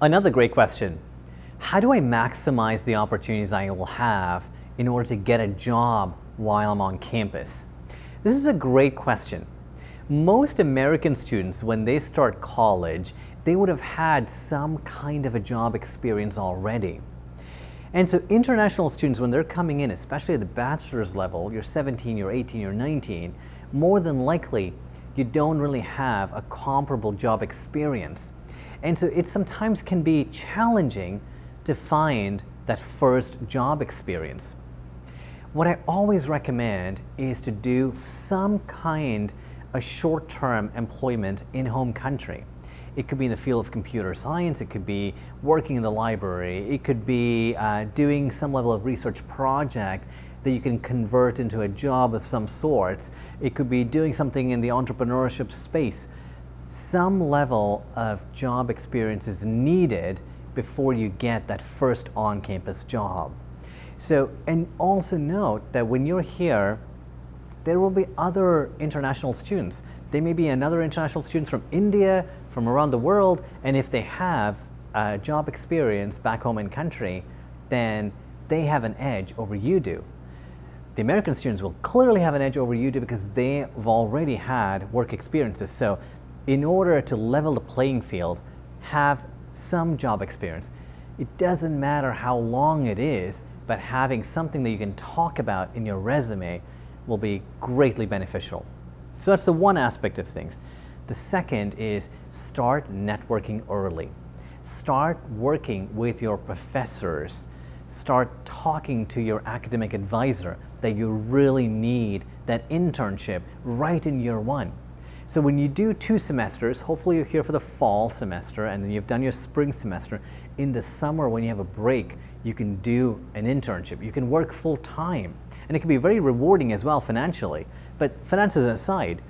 Another great question. How do I maximize the opportunities I will have in order to get a job while I'm on campus? This is a great question. Most American students, when they start college, they would have had some kind of a job experience already. And so international students, when they're coming in, especially at the bachelor's level, you're 17, you're 18, you're 19, more than likely, you don't really have a comparable job experience. And so it sometimes can be challenging to find that first job experience. What I always recommend is to do some kind of short-term employment in home country. It could be in the field of computer science, it could be working in the library, it could be doing some level of research project that you can convert into a job of some sorts. It could be doing something in the entrepreneurship space. Some level of job experience is needed before you get that first on-campus job. So, and also note that when you're here, there will be other international students. They may be another international students from India, from around the world, and if they have job experience back home in country, then they have an edge over you do. The American students will clearly have an edge over you do because they have already had work experiences. So in order to level the playing field, have some job experience. It doesn't matter how long it is, but having something that you can talk about in your resume will be greatly beneficial. So that's the one aspect of things. The second is start networking early. Start working with your professors. Start talking to your academic advisor that you really need that internship right in year one. So when you do 2 semesters, hopefully you're here for the fall semester and then you've done your spring semester. In the summer when you have a break, you can do an internship. You can work full time. And it can be very rewarding as well financially. But finances aside,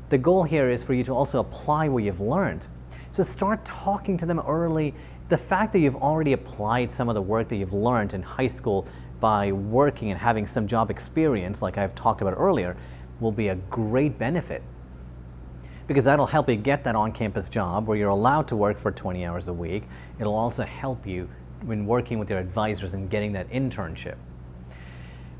the goal here is for you to also apply what you've learned. So start talking to them early. The fact that you've already applied some of the work that you've learned in high school by working and having some job experience, like I've talked about earlier, will be a great benefit, because that'll help you get that on-campus job where you're allowed to work for 20 hours a week. It'll also help you when working with your advisors and getting that internship.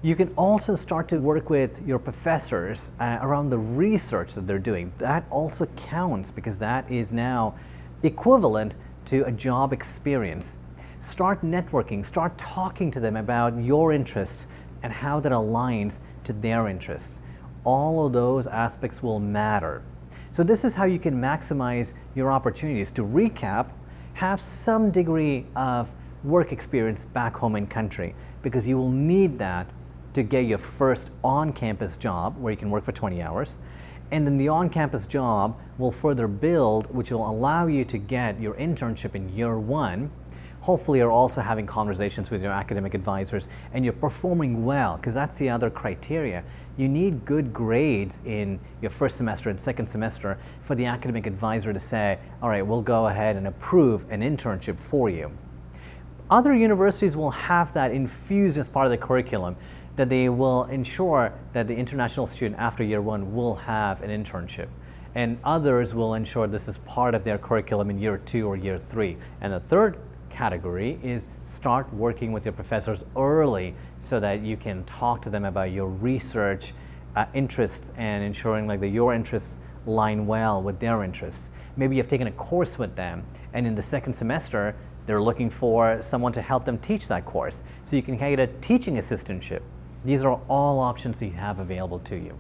You can also start to work with your professors around the research that they're doing. That also counts because that is now equivalent to a job experience. Start networking, start talking to them about your interests and how that aligns to their interests. All of those aspects will matter. So this is how you can maximize your opportunities. To recap, have some degree of work experience back home in country, because you will need that to get your first on-campus job where you can work for 20 hours. And then the on-campus job will further build, which will allow you to get your internship in year one. Hopefully you're also having conversations with your academic advisors and you're performing well, because that's the other criteria. You need good grades in your first semester and second semester for the academic advisor to say, all right, we'll go ahead and approve an internship for you. Other universities will have that infused as part of the curriculum, that they will ensure that the international student after year one will have an internship. And others will ensure this is part of their curriculum in year 2 or year 3. And the third category is start working with your professors early so that you can talk to them about your research interests and ensuring like that your interests line well with their interests. Maybe you've taken a course with them and in the second semester they're looking for someone to help them teach that course. So you can get a teaching assistantship. These are all options that you have available to you.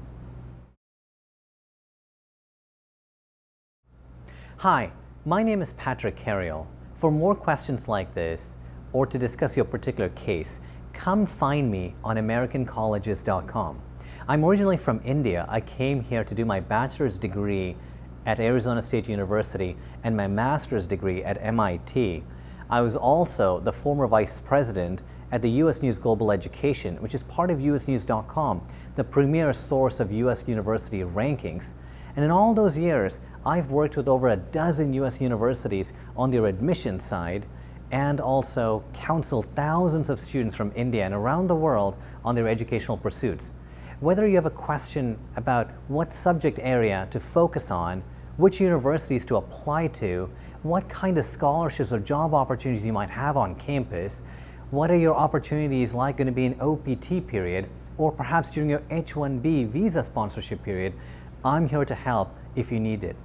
Hi, my name is Patrick Carriel. For more questions like this, or to discuss your particular case, come find me on AmericanColleges.com. I'm originally from India. I came here to do my bachelor's degree at Arizona State University and my master's degree at MIT. I was also the former vice president at the U.S. News Global Education, which is part of USNews.com, the premier source of U.S. university rankings. And in all those years, I've worked with over a dozen U.S. universities on their admissions side and also counseled thousands of students from India and around the world on their educational pursuits. Whether you have a question about what subject area to focus on, which universities to apply to, what kind of scholarships or job opportunities you might have on campus. What are your opportunities like going to be in OPT period, or perhaps during your H-1B visa sponsorship period? I'm here to help if you need it.